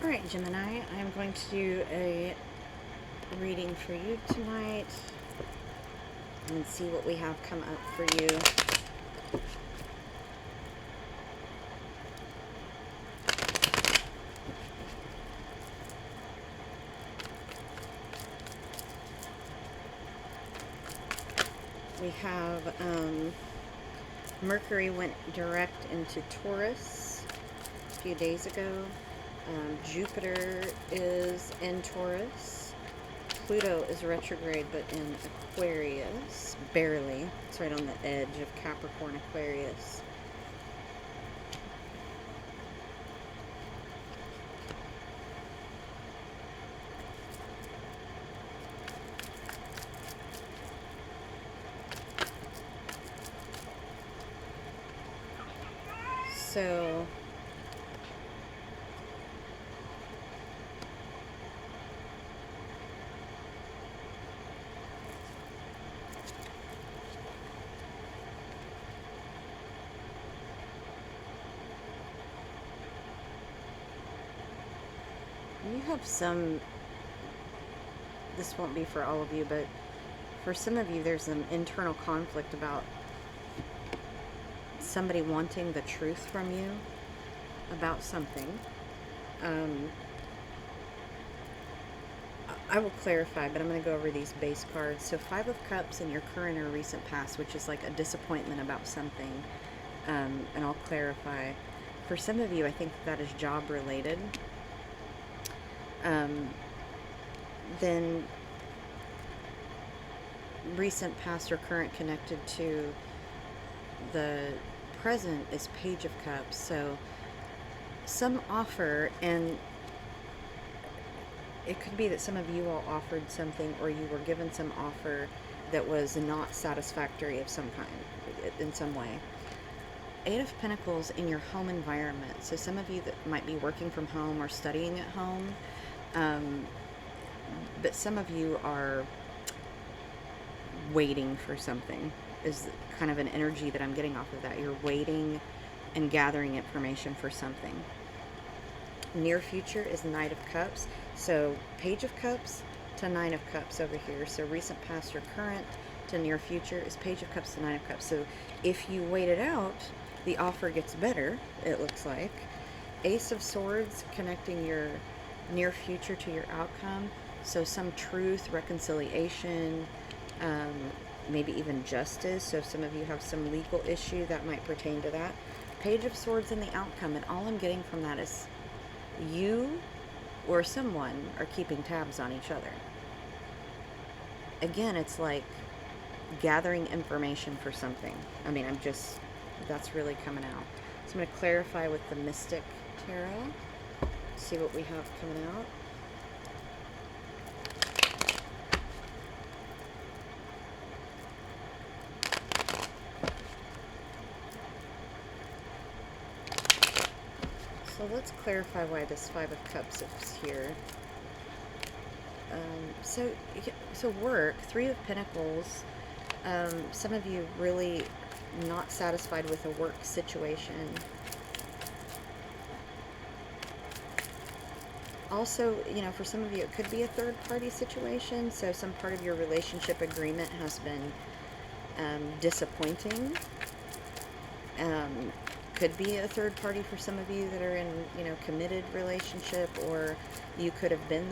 Alright, Gemini, I'm going to do a reading for you tonight and see what we have come up for you. We have Mercury went direct into Taurus a few days ago. Jupiter is in Taurus. Pluto is retrograde but in Aquarius, barely. It's right on the edge of Capricorn, Aquarius. So you have some, this won't be for all of you, but for some of you there's an internal conflict about somebody wanting the truth from you about something. I will clarify, but I'm going to go over these base cards. So 5 of Cups in your current or recent past, which is like a disappointment about something. And I'll clarify. For some of you, I think that is job related. Then recent, past, or current connected to the present is Page of Cups. So some offer, and it could be that some of you all offered something, or you were given some offer that was not satisfactory of some kind, in some way. 8 of Pentacles in your home environment. So some of you that might be working from home or studying at home, but some of you are waiting for something, is kind of an energy that I'm getting off of that. You're waiting and gathering information for something. Near future is Knight of Cups. So Page of Cups to Nine of Cups over here. So recent, past, or current to near future is Page of Cups to Nine of Cups. So if you wait it out, the offer gets better, it looks like. Ace of Swords connecting your near future to your outcome. So some truth, reconciliation, maybe even justice. So if some of you have some legal issue, that might pertain to that. Page of Swords in the outcome. And all I'm getting from that is you or someone are keeping tabs on each other. Again, it's like gathering information for something. I mean, that's really coming out. So I'm going to clarify with the Mystic Tarot. See what we have coming out. So let's clarify why this 5 of Cups is here. So work, 3 of Pentacles. Some of you really not satisfied with a work situation. Also, for some of you, it could be a third-party situation. So some part of your relationship agreement has been disappointing. Could be a third party for some of you that are in, committed relationship, or you could have been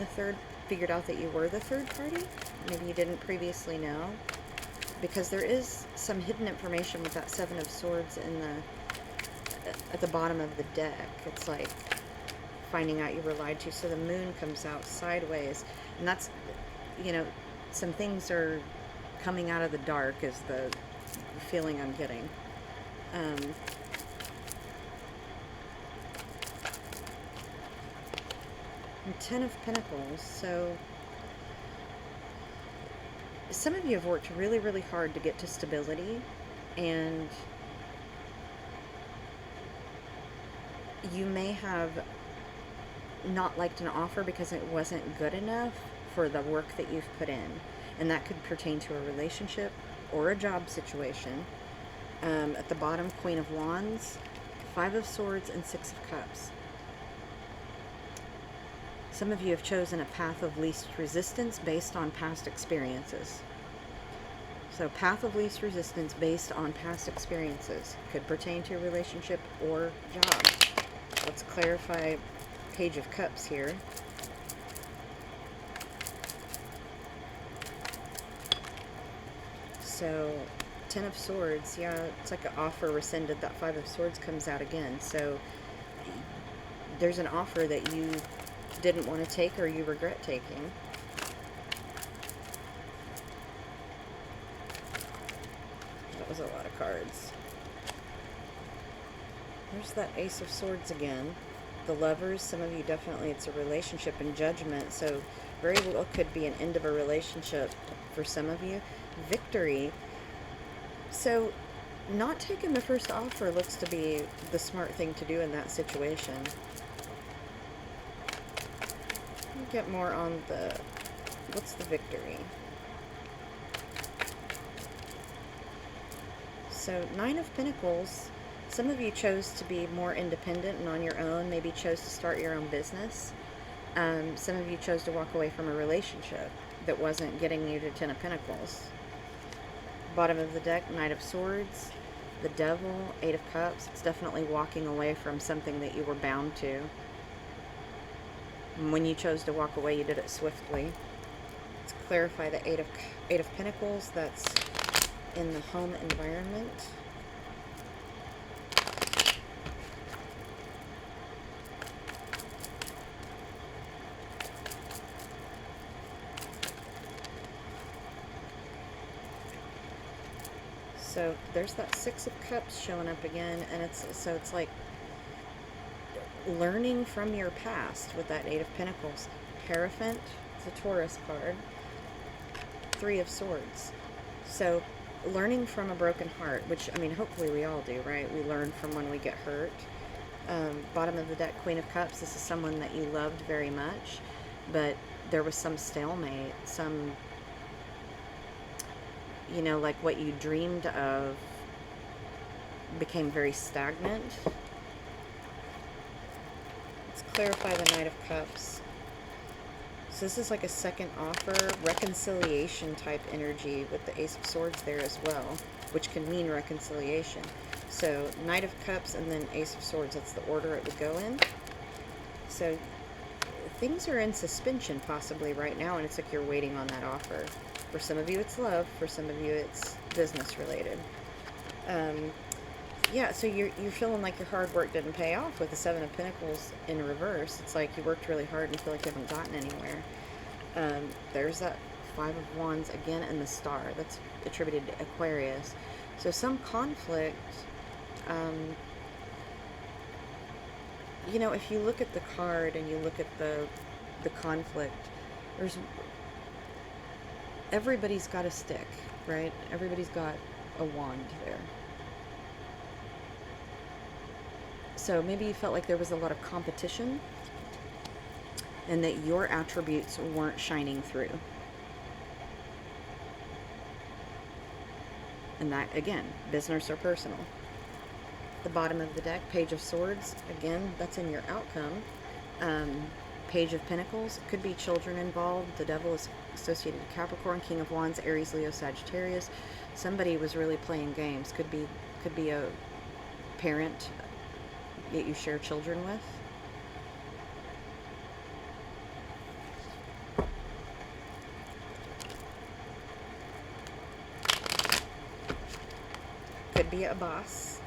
figured out that you were the third party. Maybe you didn't previously know, because there is some hidden information with that 7 of Swords at the bottom of the deck. It's like finding out you were lied to. So the Moon comes out sideways, and that's, some things are coming out of the dark is the feeling I'm getting. 10 of Pentacles. So some of you have worked really, really hard to get to stability, and you may have not liked an offer because it wasn't good enough for the work that you've put in. And that could pertain to a relationship or a job situation. At the bottom, Queen of Wands, 5 of Swords, and 6 of Cups. Some of you have chosen a path of least resistance based on past experiences. So path of least resistance based on past experiences. Could pertain to your relationship or job. Let's clarify Page of Cups here. So, Ten of Swords, yeah, it's like an offer rescinded. That Five of Swords comes out again. So, there's an offer that you didn't want to take or you regret taking. That was a lot of cards. There's that Ace of Swords again. The Lovers, some of you definitely, it's a relationship and judgment. So, very well could be an end of a relationship for some of you. Victory. So, not taking the first offer looks to be the smart thing to do in that situation. We'll get more on the, what's the victory? So, Nine of Pentacles. Some of you chose to be more independent and on your own. Maybe chose to start your own business. Some of you chose to walk away from a relationship that wasn't getting you to Ten of Pentacles. Bottom of the deck, Knight of Swords, the Devil, Eight of Cups. It's definitely walking away from something that you were bound to. And when you chose to walk away, you did it swiftly. Let's clarify the Eight of Pentacles. That's in the home environment. So there's that Six of Cups showing up again, and it's like learning from your past with that Eight of Pentacles. Hierophant, it's a Taurus card. Three of Swords. So learning from a broken heart, which, I mean, hopefully we all do, right? We learn from when we get hurt. Bottom of the deck, Queen of Cups. This is someone that you loved very much, but there was some stalemate, some, you know, like what you dreamed of became very stagnant. Let's clarify the Knight of Cups. So this is like a second offer, reconciliation type energy with the Ace of Swords there as well, which can mean reconciliation. So Knight of Cups and then Ace of Swords, that's the order it would go in. So things are in suspension possibly right now, and it's like you're waiting on that offer. For some of you, it's love. For some of you, it's business related. Yeah, so you're feeling like your hard work didn't pay off with the Seven of Pentacles in reverse. It's like you worked really hard and feel like you haven't gotten anywhere. There's that Five of Wands again and the Star. That's attributed to Aquarius. So some conflict. You know, if you look at the card and you look at the conflict, everybody's got a stick, right? Everybody's got a wand there. So maybe you felt like there was a lot of competition and that your attributes weren't shining through. And that, again, business or personal. The bottom of the deck, Page of Swords. Again, that's in your outcome. Page of Pentacles. Could be children involved. The Devil is associated with Capricorn. King of Wands, Aries, Leo, Sagittarius. Somebody was really playing games. Could be a parent that you share children with. Could be a boss.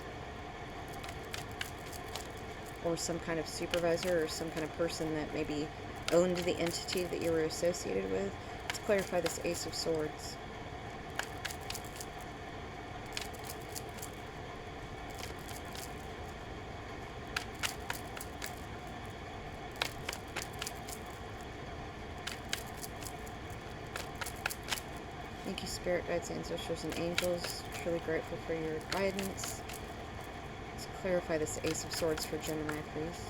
Or some kind of supervisor or some kind of person that maybe owned the entity that you were associated with. Let's clarify this Ace of Swords. Thank you, Spirit Guides, Ancestors, and Angels. Truly grateful for your guidance. Let's clarify this Ace of Swords for Gemini, please.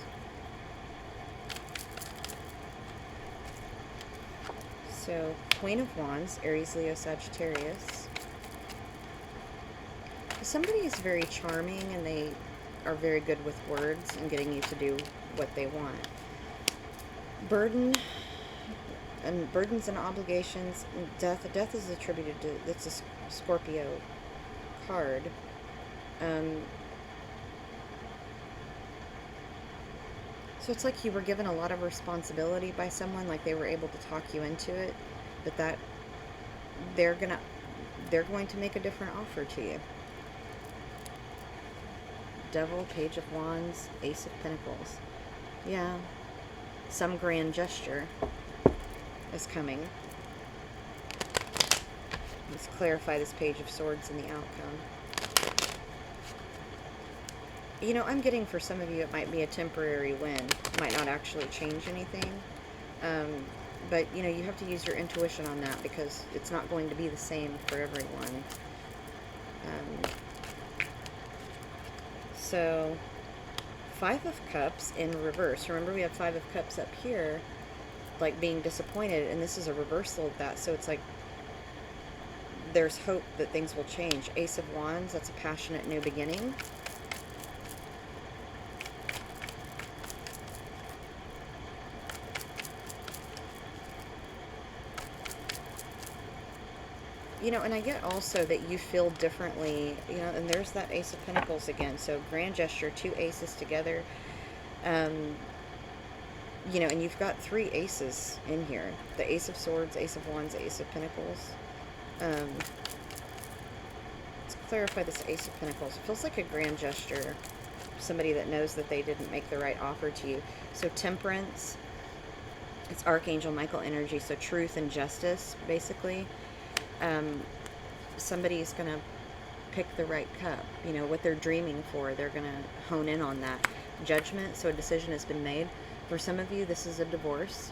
So, Queen of Wands, Aries, Leo, Sagittarius. Somebody is very charming and they are very good with words and getting you to do what they want. Burden and burdens and obligations. And death. Death is attributed to. That's a Scorpio card. Um, so it's like you were given a lot of responsibility by someone, like they were able to talk you into it, but that they're gonna they're going to make a different offer to you. Devil, Page of Wands, Ace of Pentacles. Yeah, some grand gesture is coming. Let's clarify this Page of Swords and the outcome. You know, I'm getting for some of you it might be a temporary win. It might not actually change anything. But, you know, you have to use your intuition on that because it's not going to be the same for everyone. So, Five of Cups in reverse. Remember, we have Five of Cups up here, like being disappointed, and this is a reversal of that. So it's like there's hope that things will change. Ace of Wands, that's a passionate new beginning. You know, and I get also that you feel differently, you know, and there's that Ace of Pentacles again. So grand gesture, two aces together. You know, and you've got three aces in here. The Ace of Swords, Ace of Wands, Ace of Pentacles. Let's clarify this Ace of Pentacles. It feels like a grand gesture. Somebody that knows that they didn't make the right offer to you. So Temperance, it's Archangel Michael energy. So truth and justice, basically. Somebody's going to pick the right cup. You know, what they're dreaming for, they're going to hone in on that. Judgment, so a decision has been made. For some of you, this is a divorce.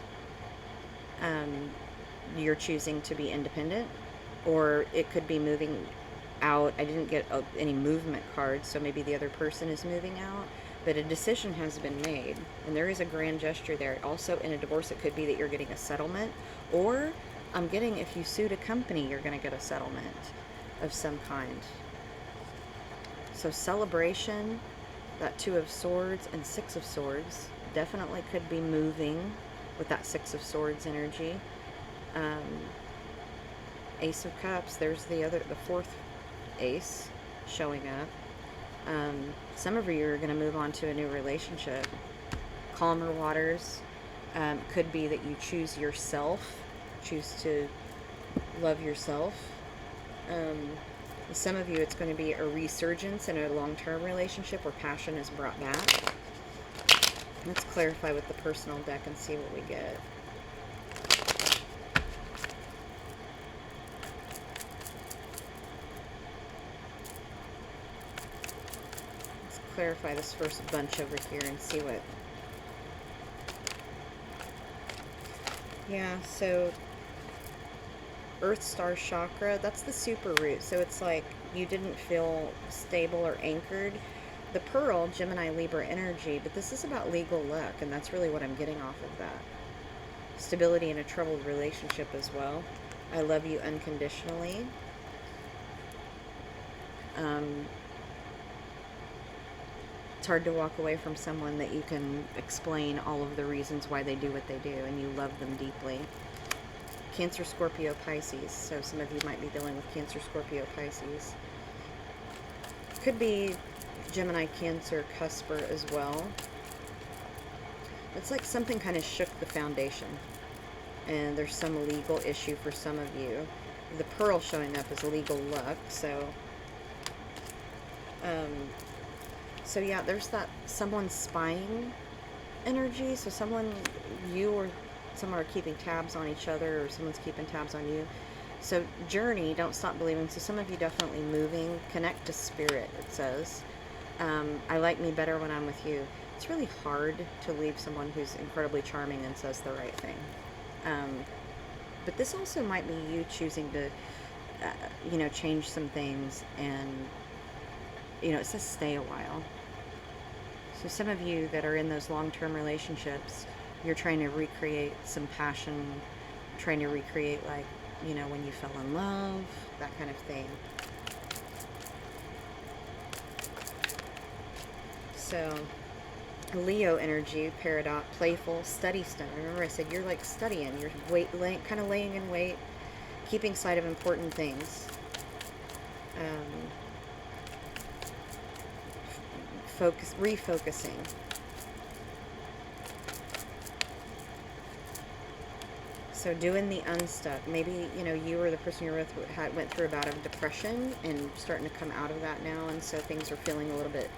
You're choosing to be independent, or it could be moving out. I didn't get any movement cards, so maybe the other person is moving out, but a decision has been made, and there is a grand gesture there. Also, in a divorce, it could be that you're getting a settlement, or I'm getting if you sued a company, you're going to get a settlement of some kind. So celebration, that Two of Swords and Six of Swords definitely could be moving with that Six of Swords energy. Ace of Cups, there's the fourth ace showing up. Some of you are going to move on to a new relationship. Calmer waters. Could be that you choose yourself, choose to love yourself. Some of you, it's going to be a resurgence in a long-term relationship where passion is brought back. Let's clarify with the personal deck and see what we get. Let's clarify this first bunch over here and see what... Yeah, so Earth Star Chakra, that's the super root. So it's like you didn't feel stable or anchored. The Pearl, Gemini, Libra energy, but this is about legal luck, and that's really what I'm getting off of that. Stability in a troubled relationship as well. I love you unconditionally. It's hard to walk away from someone that you can explain all of the reasons why they do what they do, and you love them deeply. Cancer, Scorpio, Pisces. So some of you might be dealing with Cancer, Scorpio, Pisces. Could be Gemini, Cancer, Cusper as well. It's like something kind of shook the foundation, and there's some legal issue for some of you. The Pearl showing up as legal luck, so yeah, there's that someone spying energy. So someone, you or someone are keeping tabs on each other, or someone's keeping tabs on you. So journey, don't stop believing. So some of you definitely moving. Connect to spirit, it says. I like me better when I'm with you. It's really hard to leave someone who's incredibly charming and says the right thing. But this also might be you choosing to, you know, change some things, and, you know, it says stay a while. So some of you that are in those long-term relationships, you're trying to recreate some passion, trying to recreate, like, you know, when you fell in love, that kind of thing. So Leo energy, peridot, playful, study stone. Remember I said you're like studying. You're kind of laying in wait, keeping sight of important things. Refocusing. So doing the unstuck. Maybe, you or the person you're with went through a bout of depression and starting to come out of that now, and so things are feeling a little bit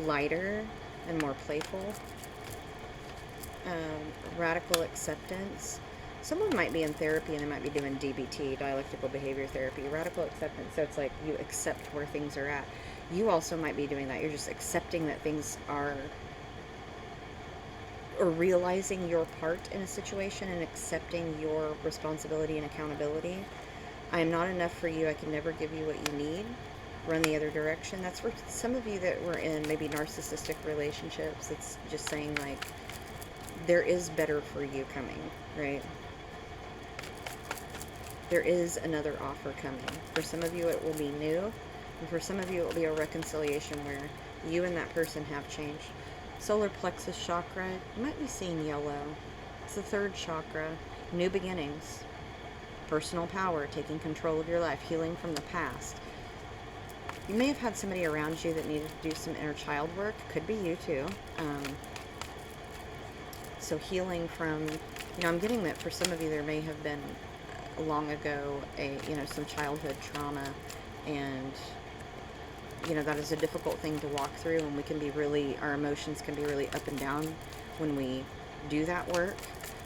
lighter and more playful. Radical acceptance. Someone might be in therapy and they might be doing DBT, dialectical behavior therapy. Radical acceptance. So it's like you accept where things are at. You also might be doing that. You're just accepting that things are, or realizing your part in a situation and accepting your responsibility and accountability. I am not enough for you. I can never give you what you need. Run the other direction. That's for some of you that were in maybe narcissistic relationships. It's just saying like, there is better for you coming, right? There is another offer coming. For some of you, it will be new. And for some of you, it will be a reconciliation where you and that person have changed. Solar plexus chakra, you might be seeing yellow. It's the third chakra. New beginnings. Personal power, taking control of your life, healing from the past. You may have had somebody around you that needed to do some inner child work. Could be you too. So healing from, I'm getting that for some of you there may have been long ago some childhood trauma, and that is a difficult thing to walk through, and we can be our emotions can be really up and down when we do that work.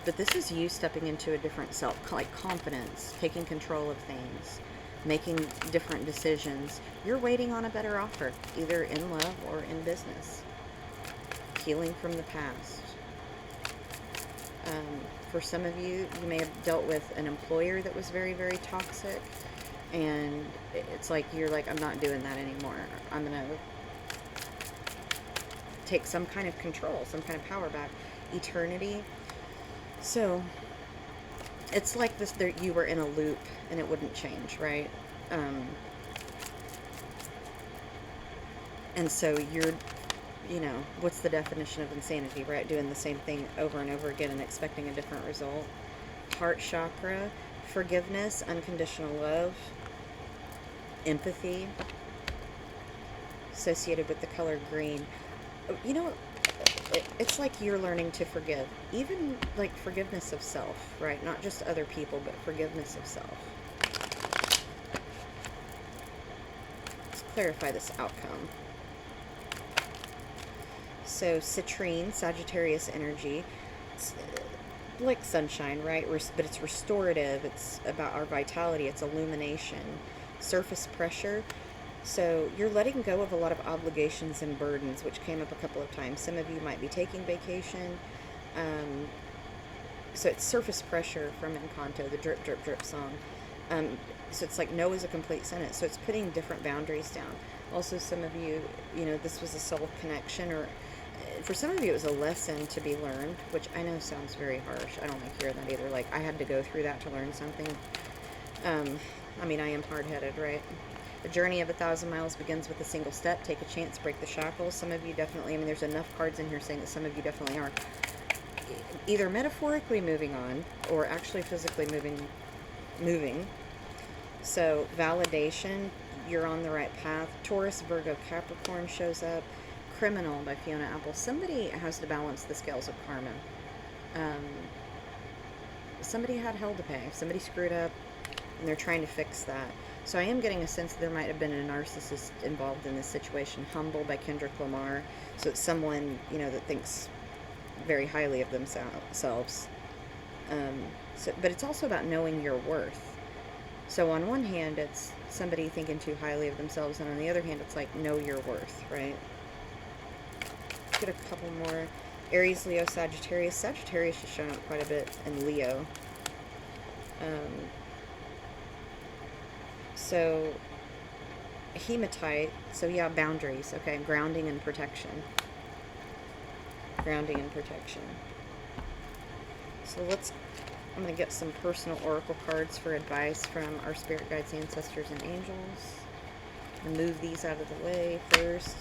But this is you stepping into a different self, like confidence, taking control of things, making different decisions. You're waiting on a better offer, either in love or in business. Healing from the past. For some of you, you may have dealt with an employer that was very, very toxic, and it's like you're like, I'm not doing that anymore. I'm going to take some kind of control, some kind of power back. Eternity. So it's like this, you were in a loop and it wouldn't change, right? And so you're, what's the definition of insanity, right? Doing the same thing over and over again and expecting a different result. Heart chakra, forgiveness, unconditional love, empathy, associated with the color green. It's like you're learning to forgive, even like forgiveness of self, right? Not just other people, but forgiveness of self. Let's clarify this outcome. So citrine, Sagittarius energy, it's like sunshine, right? But it's restorative. It's about our vitality. It's illumination. Surface pressure. So you're letting go of a lot of obligations and burdens, which came up a couple of times. Some of you might be taking vacation. So it's surface pressure from Encanto, the drip, drip, drip song. So it's like no is a complete sentence. So it's putting different boundaries down. Also, some of you, this was a soul connection, or for some of you, it was a lesson to be learned, which I know sounds very harsh. I don't like hearing that either. Like, I had to go through that to learn something. I am hard-headed, right? A journey of 1,000 miles begins with a single step. Take a chance, break the shackles. Some of you definitely, there's enough cards in here saying that some of you definitely are either metaphorically moving on or actually physically moving. So, validation, you're on the right path. Taurus, Virgo, Capricorn shows up. Criminal by Fiona Apple. Somebody has to balance the scales of karma. Somebody had hell to pay. Somebody screwed up, and they're trying to fix that. So I am getting a sense that there might have been a narcissist involved in this situation. Humble by Kendrick Lamar. So it's someone, that thinks very highly of themselves. But it's also about knowing your worth. So on one hand, it's somebody thinking too highly of themselves, and on the other hand, it's like, know your worth, right? Get a couple more. Aries, Leo, Sagittarius. Sagittarius is showing up quite a bit in Leo. So hematite. So yeah, boundaries. Okay, grounding and protection. Grounding and protection. So I'm going to get some personal oracle cards for advice from our spirit guides, ancestors, and angels. And move these out of the way first.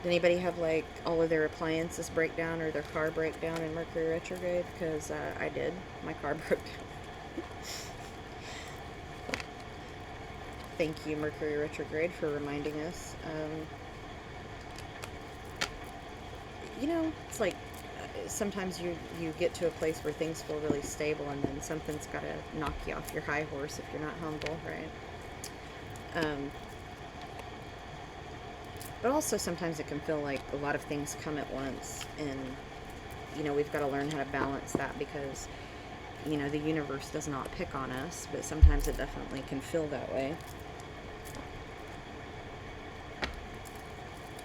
Did anybody have like all of their appliances break down or their car break down in Mercury retrograde? Because I did. My car broke down. Thank you, Mercury retrograde, for reminding us. You know, it's like sometimes you get to a place where things feel really stable, and then something's got to knock you off your high horse if you're not humble, right? But also sometimes it can feel like a lot of things come at once, and you know, we've got to learn how to balance that, because you know, the universe does not pick on us, but sometimes it definitely can feel that way.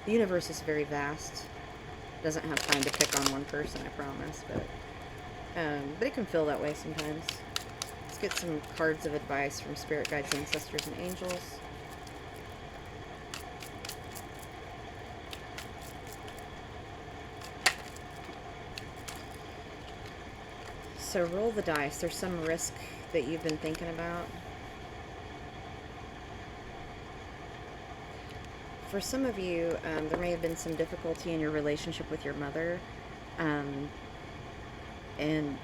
The universe is very vast. Doesn't have time to pick on one person, I promise, but it can feel that way sometimes. Let's get some cards of advice from spirit guides, ancestors, and angels. So roll the dice. There's some risk that you've been thinking about. For some of you, there may have been some difficulty in your relationship with your mother. And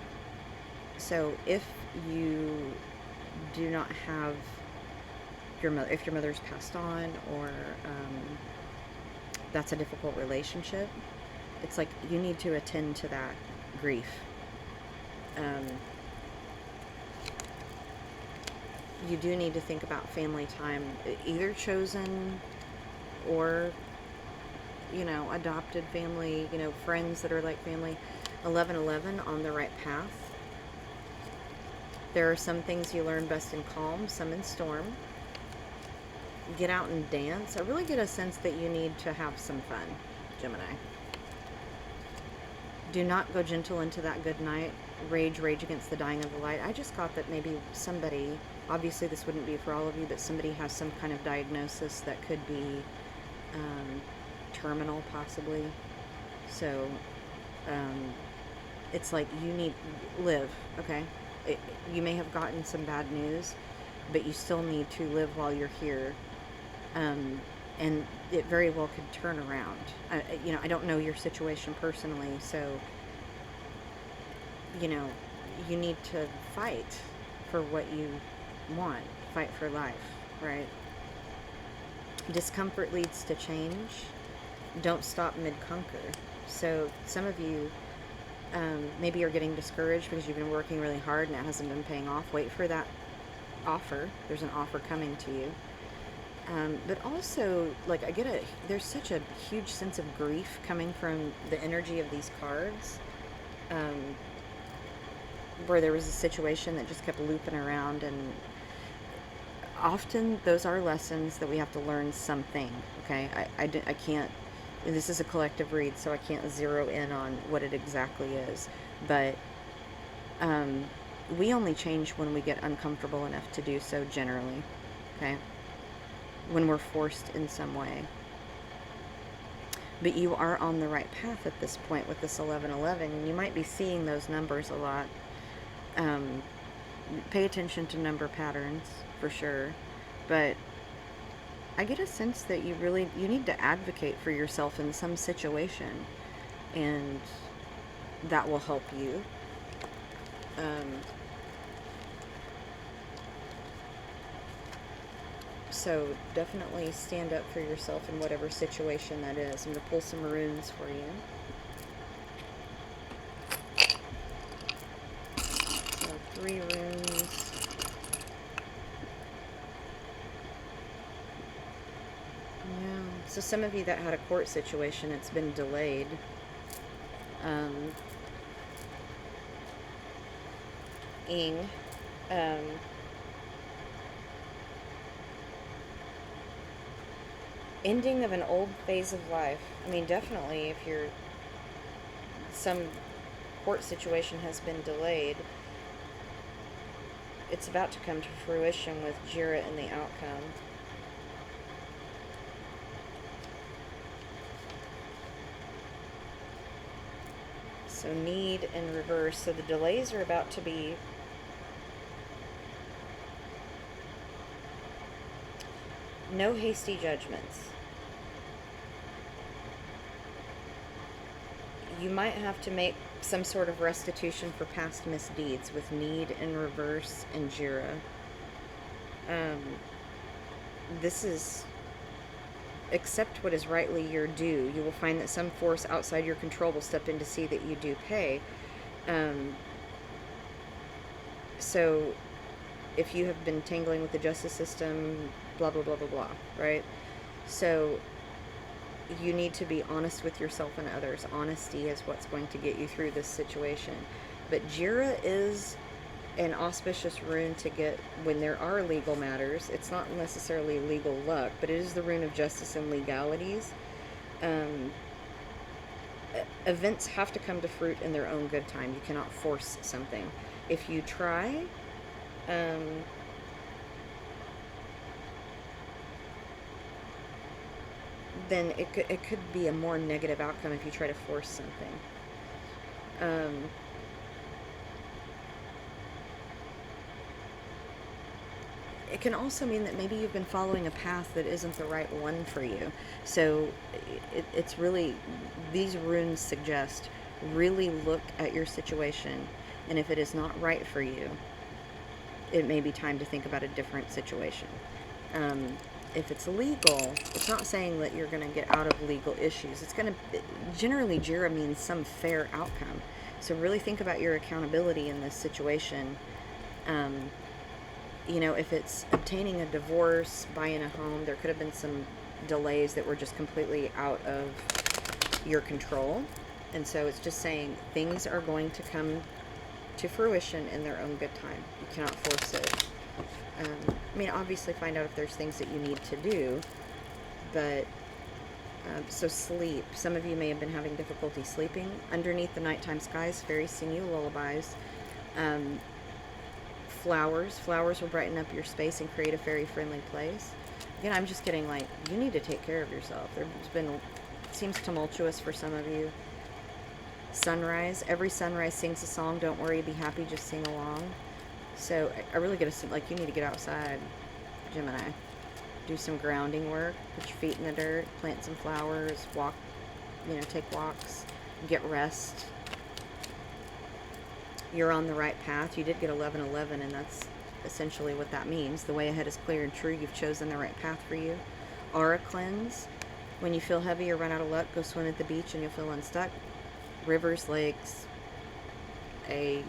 so if you do not have your mother, if your mother's passed on, or that's a difficult relationship, it's like you need to attend to that grief. You do need to think about family time, either chosen or, you know, adopted family, you know, friends that are like family. 1111, on the right path. There are some things you learn best in calm, some in storm. Get out and dance. I really get a sense that you need to have some fun, Gemini. Do not go gentle into that good night. Rage against the dying of the light. I just got that maybe somebody, obviously this wouldn't be for all of you, but somebody has some kind of diagnosis that could be terminal, possibly. So it's like you need live, okay? You may have gotten some bad news, but you still need to live while you're here. And it very well could turn around. You know, I don't know your situation personally, so, you know, you need to fight for what you want. Fight for life, right? Discomfort leads to change. Don't stop mid-conquer. So some of you maybe you're getting discouraged because you've been working really hard and it hasn't been paying off. Wait for that offer. There's an offer coming to you. But also, like, there's such a huge sense of grief coming from the energy of these cards, where there was a situation that just kept looping around, and often those are lessons that we have to learn something, okay? I can't, this is a collective read, so I can't zero in on what it exactly is, but we only change when we get uncomfortable enough to do so, generally, okay? When we're forced in some way. But you are on the right path at this point with this 1111. You might be seeing those numbers a lot. Pay attention to number patterns, for sure. But I get a sense that you need to advocate for yourself in some situation. And that will help you. So definitely stand up for yourself in whatever situation that is. I'm going to pull some runes for you. So 3 runes. Yeah. So some of you that had a court situation, it's been delayed. Ing. Ending of an old phase of life. I mean, definitely if some court situation has been delayed, it's about to come to fruition with Jira and the outcome. So need in reverse. So the delays are about to be no hasty judgments. you might have to make some sort of restitution for past misdeeds with Need in reverse and Jira. Um, this is accept what is rightly your due. You will find that some force outside your control will step in to see that you do pay. So if you have been tangling with the justice system, blah, blah, blah, blah, blah, right? So you need to be honest with yourself and others. Honesty is what's going to get you through this situation. But Jira is an auspicious rune to get when there are legal matters. It's not necessarily legal luck, but it is the rune of justice and legalities. Events have to come to fruit in their own good time. You cannot force something. If you try, then it could be a more negative outcome if you try to force something. It can also mean that maybe you've been following a path that isn't the right one for you. So it's really, these runes suggest, really look at your situation, and if it is not right for you, it may be time to think about a different situation. If it's legal, it's not saying that you're going to get out of legal issues. It's going to, generally, Jira means some fair outcome. So really think about your accountability in this situation. You know, if it's obtaining a divorce, buying a home, there could have been some delays that were just completely out of your control. And so it's just saying things are going to come to fruition in their own good time. You cannot force it. I mean, obviously find out if there's things that you need to do, but so sleep. Some of you may have been having difficulty sleeping. Underneath the nighttime skies, fairies sing you lullabies. Flowers will brighten up your space and create a fairy-friendly place. Again, I'm just getting like, you need to take care of yourself. There's been, it seems tumultuous for some of you. Sunrise. Every sunrise sings a song. Don't worry, be happy, just sing along. So I really get a, like, you need to get outside, Gemini. Do some grounding work. Put your feet in the dirt. Plant some flowers. Walk, you know, take walks. Get rest. You're on the right path. You did get 1111, and that's essentially what that means. The way ahead is clear and true. You've chosen the right path for you. Aura cleanse. When you feel heavy or run out of luck, go swim at the beach and you'll feel unstuck. Rivers, lakes, a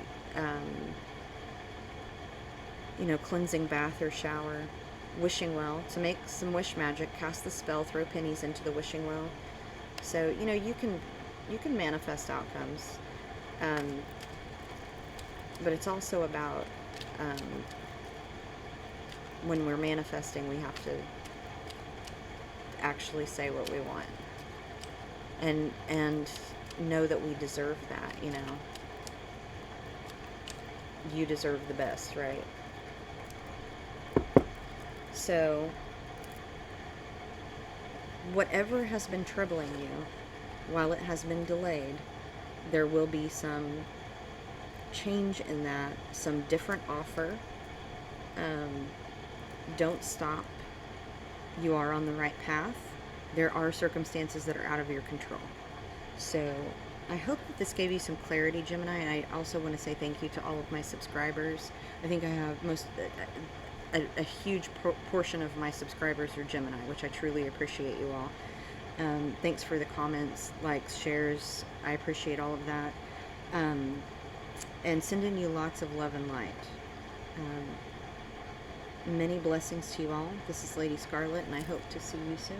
you know, cleansing bath or shower. Wishing well. To make some wish magic, cast the spell, throw pennies into the wishing well. So, you know, you can manifest outcomes. But it's also about when we're manifesting, we have to actually say what we want, and know that we deserve that. You know, you deserve the best, right? So whatever has been troubling you, while it has been delayed, there will be some change in that, some different offer. Don't stop. You are on the right path. There are circumstances that are out of your control. So I hope that this gave you some clarity, Gemini, and I also want to say thank you to all of my subscribers. I think I have a huge portion of my subscribers are Gemini, which I truly appreciate you all. Thanks for the comments, likes, shares. I appreciate all of that. And sending you lots of love and light. Many blessings to you all. This is Lady Scarlett, and I hope to see you soon.